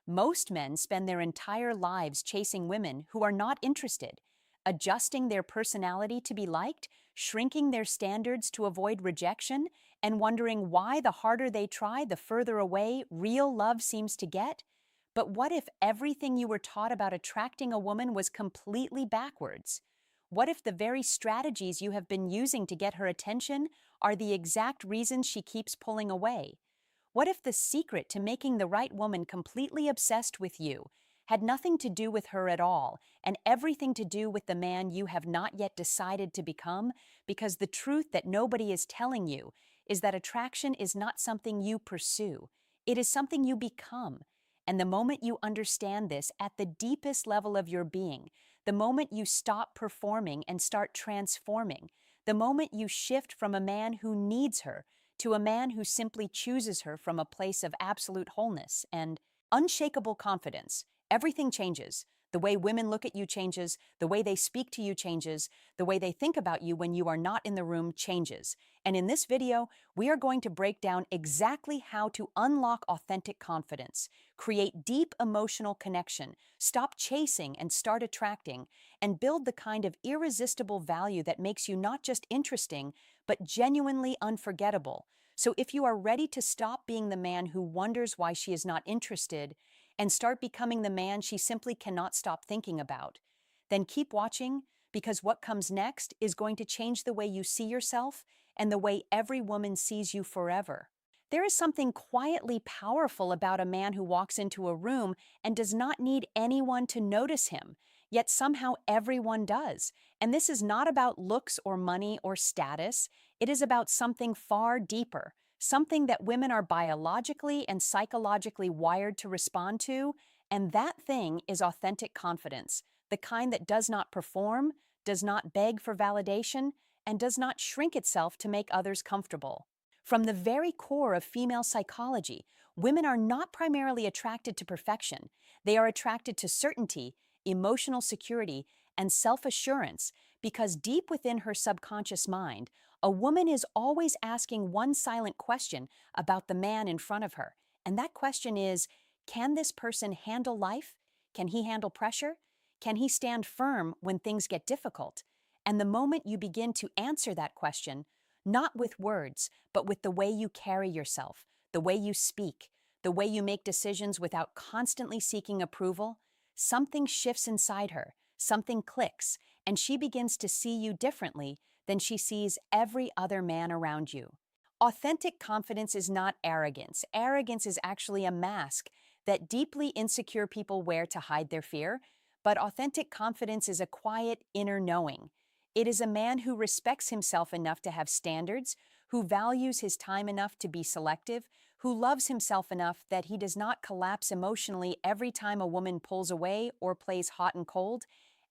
Most men spend their entire lives chasing women who are not interested, adjusting their personality to be liked, shrinking their standards to avoid rejection, and wondering why the harder they try, the further away real love seems to get. But what if everything you were taught about attracting a woman was completely backwards? What if the very strategies you have been using to get her attention are the exact reasons she keeps pulling away? What if the secret to making the right woman completely obsessed with you had nothing to do with her at all and everything to do with the man you have not yet decided to become? Because the truth that nobody is telling you is that attraction is not something you pursue, it is something you become. And the moment you understand this at the deepest level of your being, the moment you stop performing and start transforming, the moment you shift from a man who needs her to a man who simply chooses her from a place of absolute wholeness and unshakable confidence, everything changes. The way women look at you changes, the way they speak to you changes, the way they think about you when you are not in the room changes. And in this video, we are going to break down exactly how to unlock authentic confidence, create deep emotional connection, stop chasing and start attracting, and build the kind of irresistible value that makes you not just interesting, but genuinely unforgettable. So if you are ready to stop being the man who wonders why she is not interested and start becoming the man she simply cannot stop thinking about, then keep watching, because what comes next is going to change the way you see yourself and the way every woman sees you forever. There is something quietly powerful about a man who walks into a room and does not need anyone to notice him, yet somehow everyone does. And this is not about looks or money or status. It is about something far deeper, something that women are biologically and psychologically wired to respond to, and that thing is authentic confidence, the kind that does not perform, does not beg for validation, and does not shrink itself to make others comfortable. From the very core of female psychology, women are not primarily attracted to perfection. They are attracted to certainty, emotional security, and self-assurance because deep within her subconscious mind, a woman is always asking one silent question about the man in front of her. And that question is, can this person handle life? Can he handle pressure? Can he stand firm when things get difficult? And the moment you begin to answer that question, not with words, but with the way you carry yourself, the way you speak, the way you make decisions without constantly seeking approval, something shifts inside her, something clicks, and she begins to see you differently than she sees every other man around you. Authentic confidence is not arrogance. Arrogance is actually a mask that deeply insecure people wear to hide their fear, but authentic confidence is a quiet inner knowing. It is a man who respects himself enough to have standards, who values his time enough to be selective, who loves himself enough that he does not collapse emotionally every time a woman pulls away or plays hot and cold.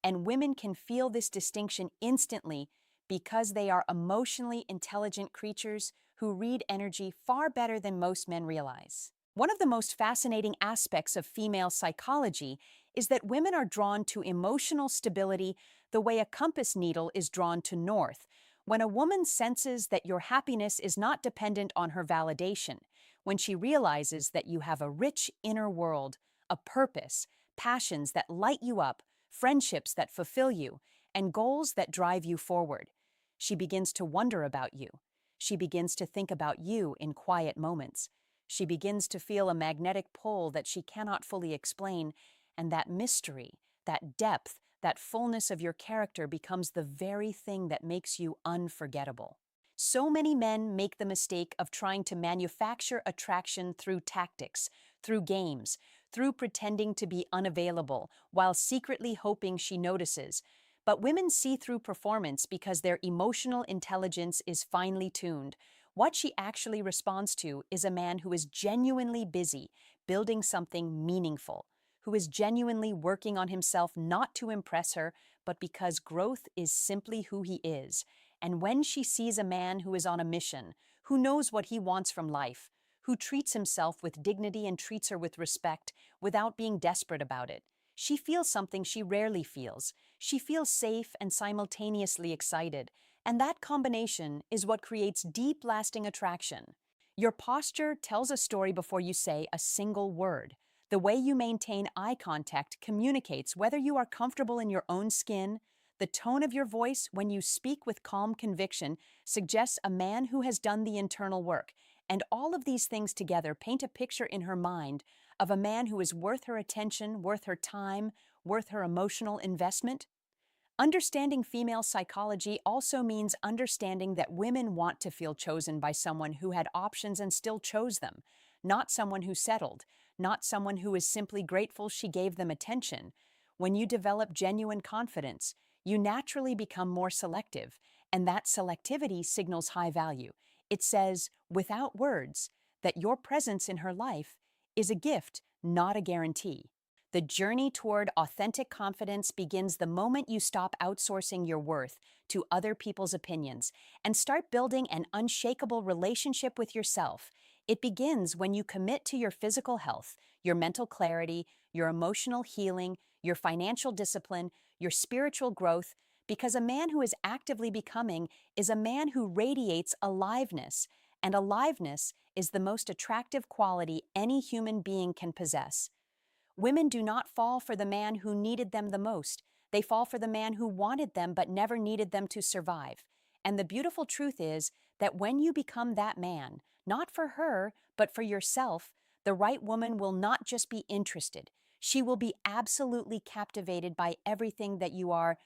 And women can feel this distinction instantly because they are emotionally intelligent creatures who read energy far better than most men realize. One of the most fascinating aspects of female psychology is that women are drawn to emotional stability the way a compass needle is drawn to north. When a woman senses that your happiness is not dependent on her validation, when she realizes that you have a rich inner world, a purpose, passions that light you up, friendships that fulfill you, and goals that drive you forward, she begins to wonder about you. She begins to think about you in quiet moments. She begins to feel a magnetic pull that she cannot fully explain, and that mystery, that depth, that fullness of your character becomes the very thing that makes you unforgettable. So many men make the mistake of trying to manufacture attraction through tactics, through games, through pretending to be unavailable, while secretly hoping she notices. But women see through performance because their emotional intelligence is finely tuned. What she actually responds to is a man who is genuinely busy building something meaningful, who is genuinely working on himself not to impress her, but because growth is simply who he is. And when she sees a man who is on a mission, who knows what he wants from life, who treats himself with dignity and treats her with respect without being desperate about it, she feels something she rarely feels. She feels safe and simultaneously excited, and that combination is what creates deep, lasting attraction. Your posture tells a story before you say a single word. The way you maintain eye contact communicates whether you are comfortable in your own skin. The tone of your voice when you speak with calm conviction suggests a man who has done the internal work, and all of these things together paint a picture in her mind of a man who is worth her attention, worth her time, worth her emotional investment. Understanding female psychology also means understanding that women want to feel chosen by someone who had options and still chose them, not someone who settled, not someone who is simply grateful she gave them attention. When you develop genuine confidence, you naturally become more selective, and that selectivity signals high value. It says, without words, that your presence in her life is a gift, not a guarantee. The journey toward authentic confidence begins the moment you stop outsourcing your worth to other people's opinions and start building an unshakable relationship with yourself. It begins when you commit to your physical health, your mental clarity, your emotional healing, your financial discipline, your spiritual growth, because a man who is actively becoming is a man who radiates aliveness, and aliveness is the most attractive quality any human being can possess. Women do not fall for the man who needed them the most. They fall for the man who wanted them but never needed them to survive. And the beautiful truth is that when you become that man, not for her, but for yourself, the right woman will not just be interested. She will be absolutely captivated by everything that you are.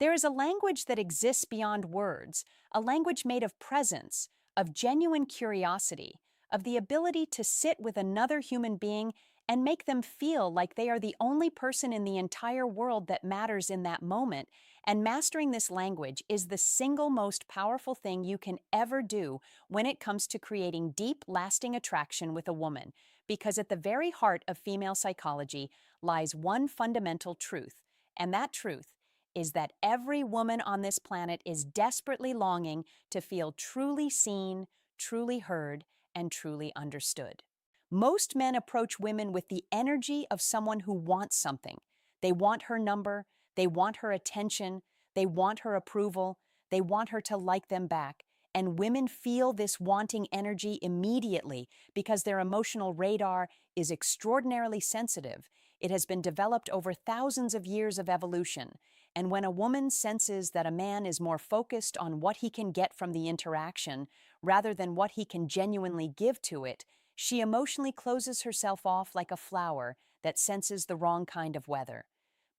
There is a language that exists beyond words, a language made of presence, of genuine curiosity, of the ability to sit with another human being and make them feel like they are the only person in the entire world that matters in that moment. And mastering this language is the single most powerful thing you can ever do when it comes to creating deep, lasting attraction with a woman. Because at the very heart of female psychology lies one fundamental truth, and that truth is that every woman on this planet is desperately longing to feel truly seen, truly heard, and truly understood. Most men approach women with the energy of someone who wants something. They want her number, they want her attention, they want her approval, they want her to like them back. And women feel this wanting energy immediately because their emotional radar is extraordinarily sensitive. It has been developed over thousands of years of evolution. And when a woman senses that a man is more focused on what he can get from the interaction rather than what he can genuinely give to it, she emotionally closes herself off like a flower that senses the wrong kind of weather.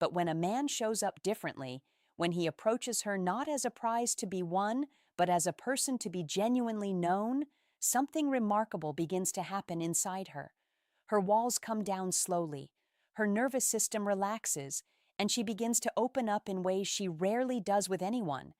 But when a man shows up differently, when he approaches her not as a prize to be won, but as a person to be genuinely known, something remarkable begins to happen inside her. Her walls come down slowly, her nervous system relaxes, and she begins to open up in ways she rarely does with anyone.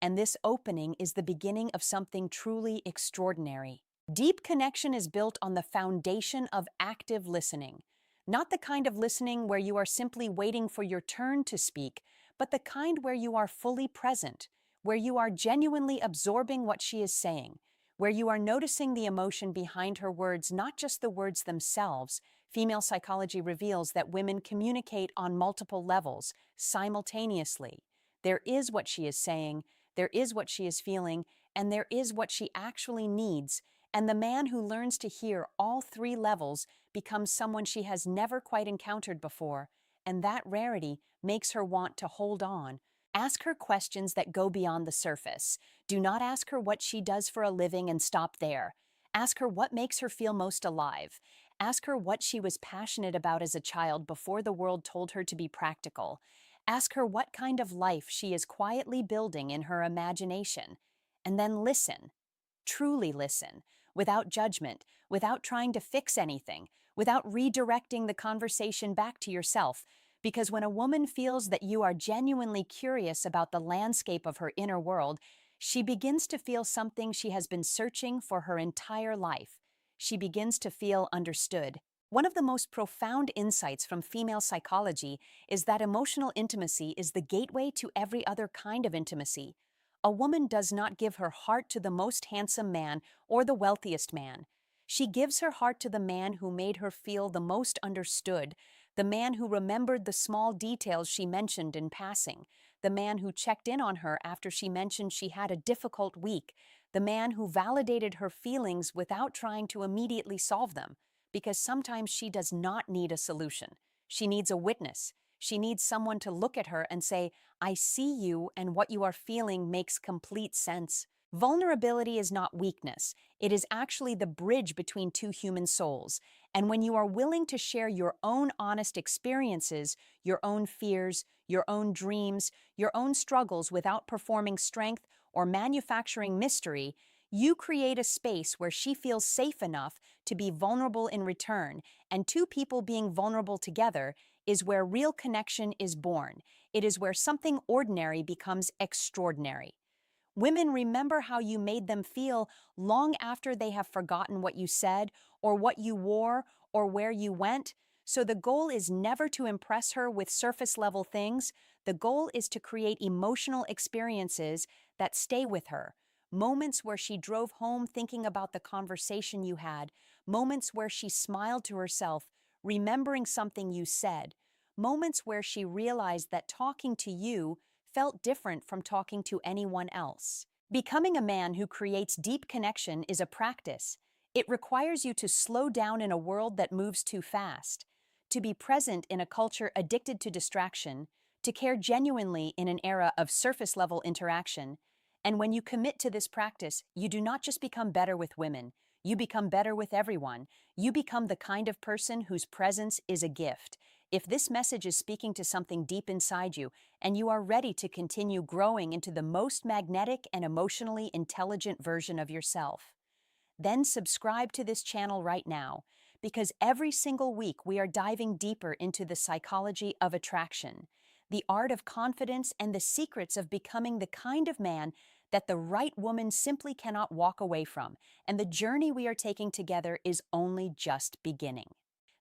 And this opening is the beginning of something truly extraordinary. Deep connection is built on the foundation of active listening, not the kind of listening where you are simply waiting for your turn to speak, but the kind where you are fully present, where you are genuinely absorbing what she is saying, where you are noticing the emotion behind her words, not just the words themselves. Female psychology reveals that women communicate on multiple levels, simultaneously. There is what she is saying, there is what she is feeling, and there is what she actually needs. And the man who learns to hear all three levels becomes someone she has never quite encountered before, and that rarity makes her want to hold on. Ask her questions that go beyond the surface. Do not ask her what she does for a living and stop there. Ask her what makes her feel most alive. Ask her what she was passionate about as a child before the world told her to be practical. Ask her what kind of life she is quietly building in her imagination. And then listen. Truly listen, without judgment, without trying to fix anything, without redirecting the conversation back to yourself. Because when a woman feels that you are genuinely curious about the landscape of her inner world, she begins to feel something she has been searching for her entire life. She begins to feel understood. One of the most profound insights from female psychology is that emotional intimacy is the gateway to every other kind of intimacy. A woman does not give her heart to the most handsome man or the wealthiest man. She gives her heart to the man who made her feel the most understood, the man who remembered the small details she mentioned in passing, the man who checked in on her after she mentioned she had a difficult week, the man who validated her feelings without trying to immediately solve them, because sometimes she does not need a solution. She needs a witness. She needs someone to look at her and say, I see you, and what you are feeling makes complete sense. Vulnerability is not weakness. It is actually the bridge between two human souls. And when you are willing to share your own honest experiences, your own fears, your own dreams, your own struggles without performing strength or manufacturing mystery, you create a space where she feels safe enough to be vulnerable in return, and two people being vulnerable together is where real connection is born. It is where something ordinary becomes extraordinary. Women remember how you made them feel long after they have forgotten what you said, or what you wore, or where you went. So the goal is never to impress her with surface level things. The goal is to create emotional experiences that stay with her. Moments where she drove home thinking about the conversation you had. Moments where she smiled to herself, remembering something you said. Moments where she realized that talking to you felt different from talking to anyone else. Becoming a man who creates deep connection is a practice. It requires you to slow down in a world that moves too fast, to be present in a culture addicted to distraction, to care genuinely in an era of surface-level interaction. And when you commit to this practice, you do not just become better with women, you become better with everyone. You become the kind of person whose presence is a gift. If this message is speaking to something deep inside you, and you are ready to continue growing into the most magnetic and emotionally intelligent version of yourself, then subscribe to this channel right now, because every single week we are diving deeper into the psychology of attraction, the art of confidence, and the secrets of becoming the kind of man that the right woman simply cannot walk away from, and the journey we are taking together is only just beginning.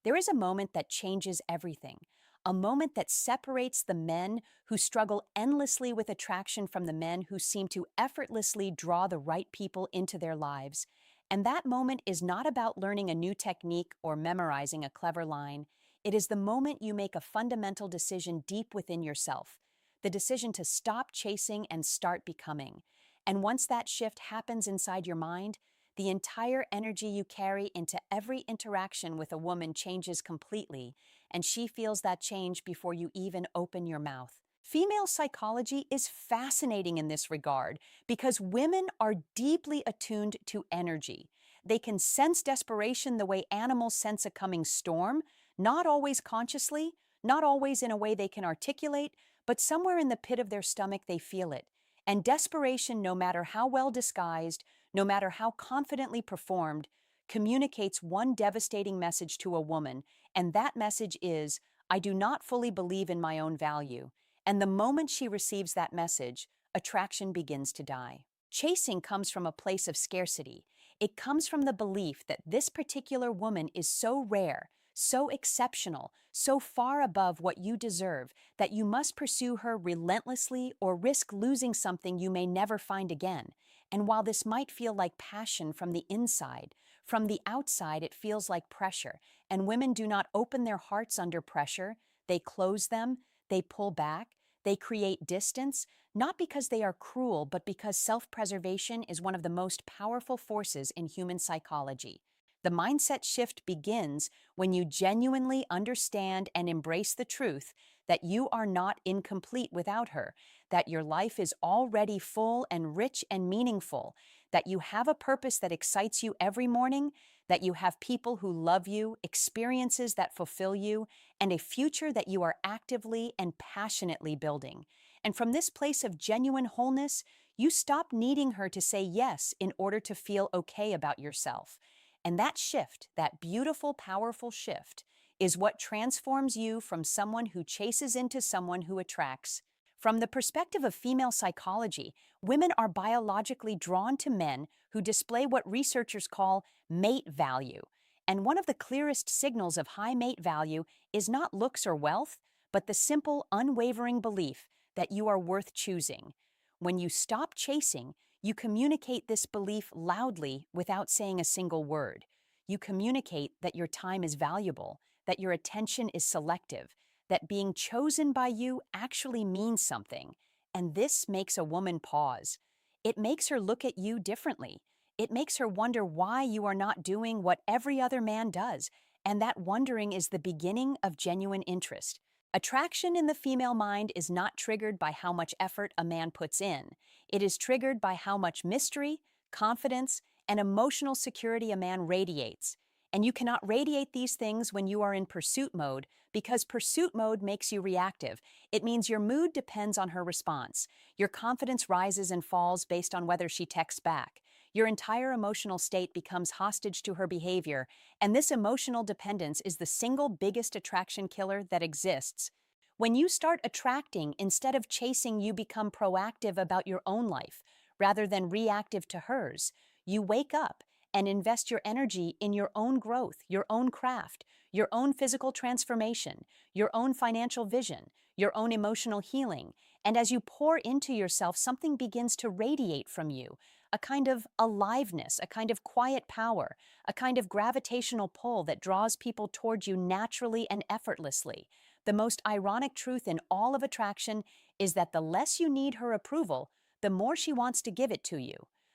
There is a moment that changes everything, a moment that separates the men who struggle endlessly with attraction from the men who seem to effortlessly draw the right people into their lives. And that moment is not about learning a new technique or memorizing a clever line. It is the moment you make a fundamental decision deep within yourself, the decision to stop chasing and start becoming. And once that shift happens inside your mind, the entire energy you carry into every interaction with a woman changes completely, and she feels that change before you even open your mouth. Female psychology is fascinating in this regard because women are deeply attuned to energy. They can sense desperation the way animals sense a coming storm, not always consciously, not always in a way they can articulate, but somewhere in the pit of their stomach they feel it. And desperation, no matter how well disguised, no matter how confidently performed, communicates one devastating message to a woman, and that message is, I do not fully believe in my own value. And the moment she receives that message, attraction begins to die. Chasing comes from a place of scarcity. It comes from the belief that this particular woman is so rare, so exceptional, so far above what you deserve, that you must pursue her relentlessly or risk losing something you may never find again. And while this might feel like passion from the inside, from the outside it feels like pressure, and women do not open their hearts under pressure. They close them, they pull back, they create distance, not because they are cruel, but because self-preservation is one of the most powerful forces in human psychology. The mindset shift begins when you genuinely understand and embrace the truth that you are not incomplete without her, that your life is already full and rich and meaningful, that you have a purpose that excites you every morning, that you have people who love you, experiences that fulfill you, and a future that you are actively and passionately building. And from this place of genuine wholeness, you stop needing her to say yes in order to feel okay about yourself. And that shift, that beautiful, powerful shift, is what transforms you from someone who chases into someone who attracts. From the perspective of female psychology, women are biologically drawn to men who display what researchers call mate value. And one of the clearest signals of high mate value is not looks or wealth, but the simple, unwavering belief that you are worth choosing. When you stop chasing, you communicate this belief loudly without saying a single word. You communicate that your time is valuable, that your attention is selective, that being chosen by you actually means something. And this makes a woman pause. It makes her look at you differently. It makes her wonder why you are not doing what every other man does, and that wondering is the beginning of genuine interest. Attraction in the female mind is not triggered by how much effort a man puts in. It is triggered by how much mystery, confidence, and emotional security a man radiates. And you cannot radiate these things when you are in pursuit mode, because pursuit mode makes you reactive. It means your mood depends on her response. Your confidence rises and falls based on whether she texts back. Your entire emotional state becomes hostage to her behavior, and this emotional dependence is the single biggest attraction killer that exists. When you start attracting instead of chasing, you become proactive about your own life rather than reactive to hers. You wake up and invest your energy in your own growth, your own craft, your own physical transformation, your own financial vision, your own emotional healing. And as you pour into yourself, something begins to radiate from you, a kind of aliveness, a kind of quiet power, a kind of gravitational pull that draws people toward you naturally and effortlessly. The most ironic truth in all of attraction is that the less you need her approval, the more she wants to give it to you.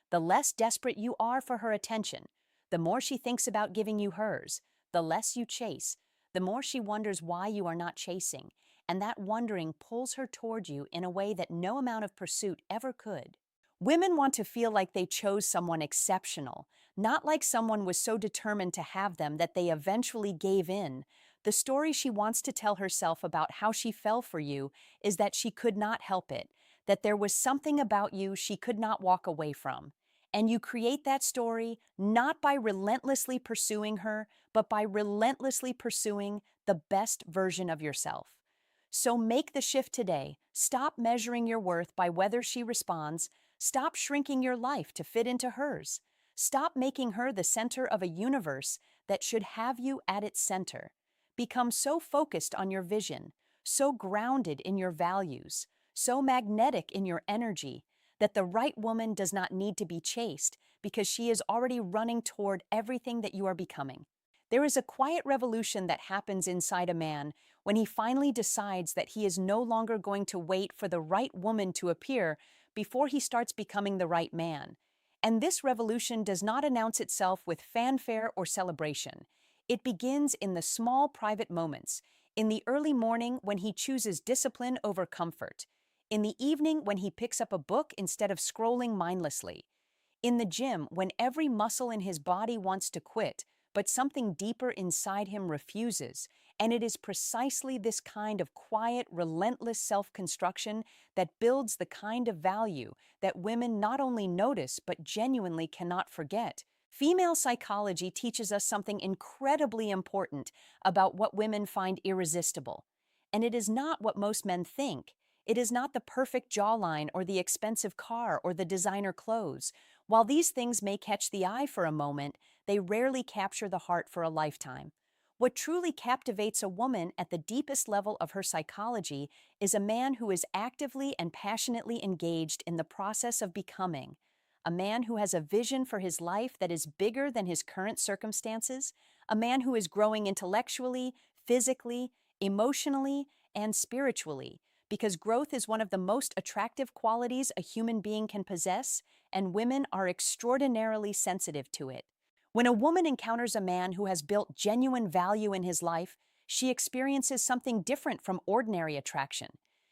The less desperate you are for her attention, the more she thinks about giving you hers. The less you chase, the more she wonders why you are not chasing, and that wondering pulls her toward you in a way that no amount of pursuit ever could. Women want to feel like they chose someone exceptional, not like someone was so determined to have them that they eventually gave in. The story she wants to tell herself about how she fell for you is that she could not help it, that there was something about you she could not walk away from. And you create that story not by relentlessly pursuing her, but by relentlessly pursuing the best version of yourself. So make the shift today. Stop measuring your worth by whether she responds. Stop shrinking your life to fit into hers. Stop making her the center of a universe that should have you at its center. Become so focused on your vision, so grounded in your values, so magnetic in your energy, that the right woman does not need to be chased because she is already running toward everything that you are becoming. There is a quiet revolution that happens inside a man when he finally decides that he is no longer going to wait for the right woman to appear before he starts becoming the right man. And this revolution does not announce itself with fanfare or celebration. It begins in the small private moments, in the early morning when he chooses discipline over comfort, in the evening when he picks up a book instead of scrolling mindlessly, in the gym when every muscle in his body wants to quit, but something deeper inside him refuses. And it is precisely this kind of quiet, relentless self-construction that builds the kind of value that women not only notice but genuinely cannot forget. Female psychology teaches us something incredibly important about what women find irresistible. And it is not what most men think. It is not the perfect jawline or the expensive car or the designer clothes. While these things may catch the eye for a moment, they rarely capture the heart for a lifetime. What truly captivates a woman at the deepest level of her psychology is a man who is actively and passionately engaged in the process of becoming. A man who has a vision for his life that is bigger than his current circumstances. A man who is growing intellectually, physically, emotionally, and spiritually. Because growth is one of the most attractive qualities a human being can possess, and women are extraordinarily sensitive to it. When a woman encounters a man who has built genuine value in his life, she experiences something different from ordinary attraction.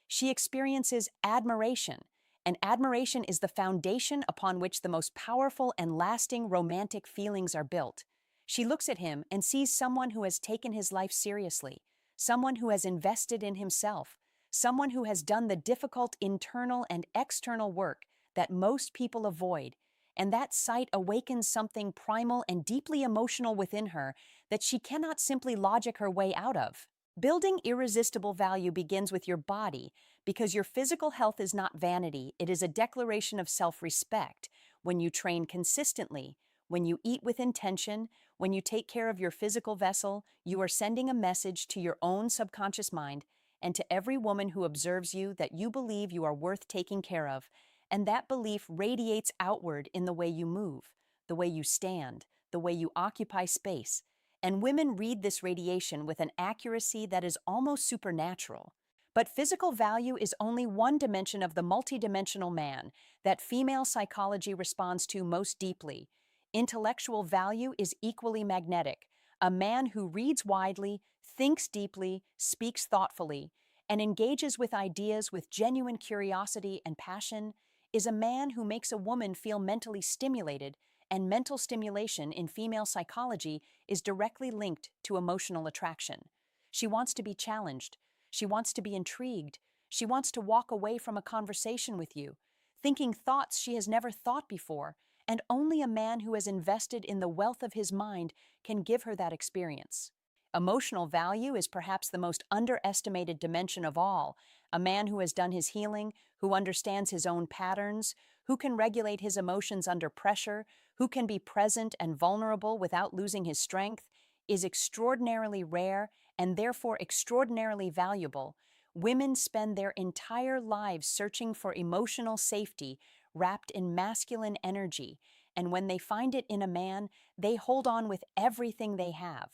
She experiences admiration, and admiration is the foundation upon which the most powerful and lasting romantic feelings are built. She looks at him and sees someone who has taken his life seriously, someone who has invested in himself, someone who has done the difficult internal and external work that most people avoid, and that sight awakens something primal and deeply emotional within her that she cannot simply logic her way out of. Building irresistible value begins with your body, because your physical health is not vanity, it is a declaration of self-respect. When you train consistently, when you eat with intention, when you take care of your physical vessel, you are sending a message to your own subconscious mind and to every woman who observes you that you believe you are worth taking care of, and that belief radiates outward in the way you move, the way you stand, the way you occupy space, and women read this radiation with an accuracy that is almost supernatural. But physical value is only one dimension of the multidimensional man that female psychology responds to most deeply. Intellectual value is equally magnetic. A man who reads widely, thinks deeply, speaks thoughtfully, and engages with ideas with genuine curiosity and passion is a man who makes a woman feel mentally stimulated, and mental stimulation in female psychology is directly linked to emotional attraction. She wants to be challenged. She wants to be intrigued. She wants to walk away from a conversation with you, thinking thoughts she has never thought before, and only a man who has invested in the wealth of his mind can give her that experience. Emotional value is perhaps the most underestimated dimension of all. A man who has done his healing, who understands his own patterns, who can regulate his emotions under pressure, who can be present and vulnerable without losing his strength, is extraordinarily rare and therefore extraordinarily valuable. Women spend their entire lives searching for emotional safety wrapped in masculine energy, and when they find it in a man, they hold on with everything they have.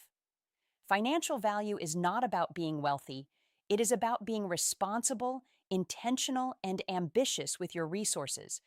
Financial value is not about being wealthy. It is about being responsible, intentional, and ambitious with your resources.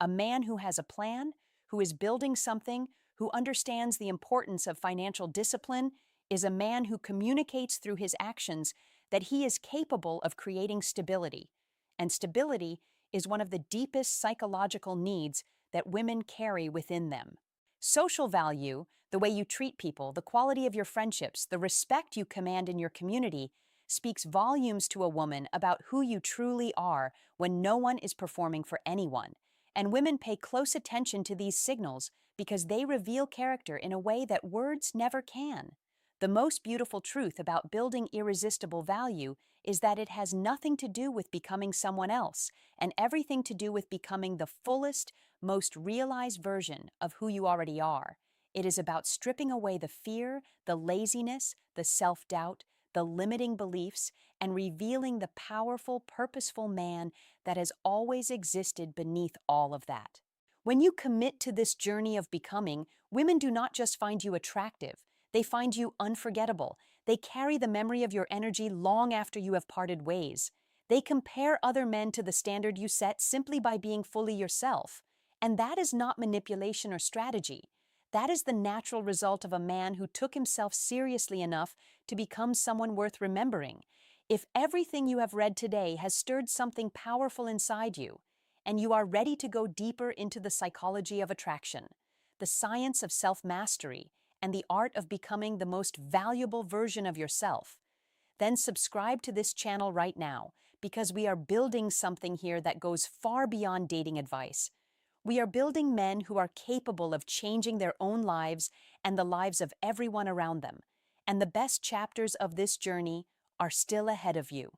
A man who has a plan, who is building something, who understands the importance of financial discipline, is a man who communicates through his actions that he is capable of creating stability. And stability is one of the deepest psychological needs that women carry within them. Social value, the way you treat people, the quality of your friendships, the respect you command in your community, speaks volumes to a woman about who you truly are when no one is performing for anyone. And women pay close attention to these signals because they reveal character in a way that words never can. The most beautiful truth about building irresistible value is that it has nothing to do with becoming someone else and everything to do with becoming the fullest, most realized version of who you already are. It is about stripping away the fear, the laziness, the self-doubt, the limiting beliefs, and revealing the powerful, purposeful man that has always existed beneath all of that. When you commit to this journey of becoming, women do not just find you attractive, they find you unforgettable. They carry the memory of your energy long after you have parted ways. They compare other men to the standard you set simply by being fully yourself. And that is not manipulation or strategy. That is the natural result of a man who took himself seriously enough to become someone worth remembering. If everything you have read today has stirred something powerful inside you, and you are ready to go deeper into the psychology of attraction, the science of self-mastery, and the art of becoming the most valuable version of yourself, then subscribe to this channel right now, because we are building something here that goes far beyond dating advice. We are building men who are capable of changing their own lives and the lives of everyone around them. And the best chapters of this journey are still ahead of you.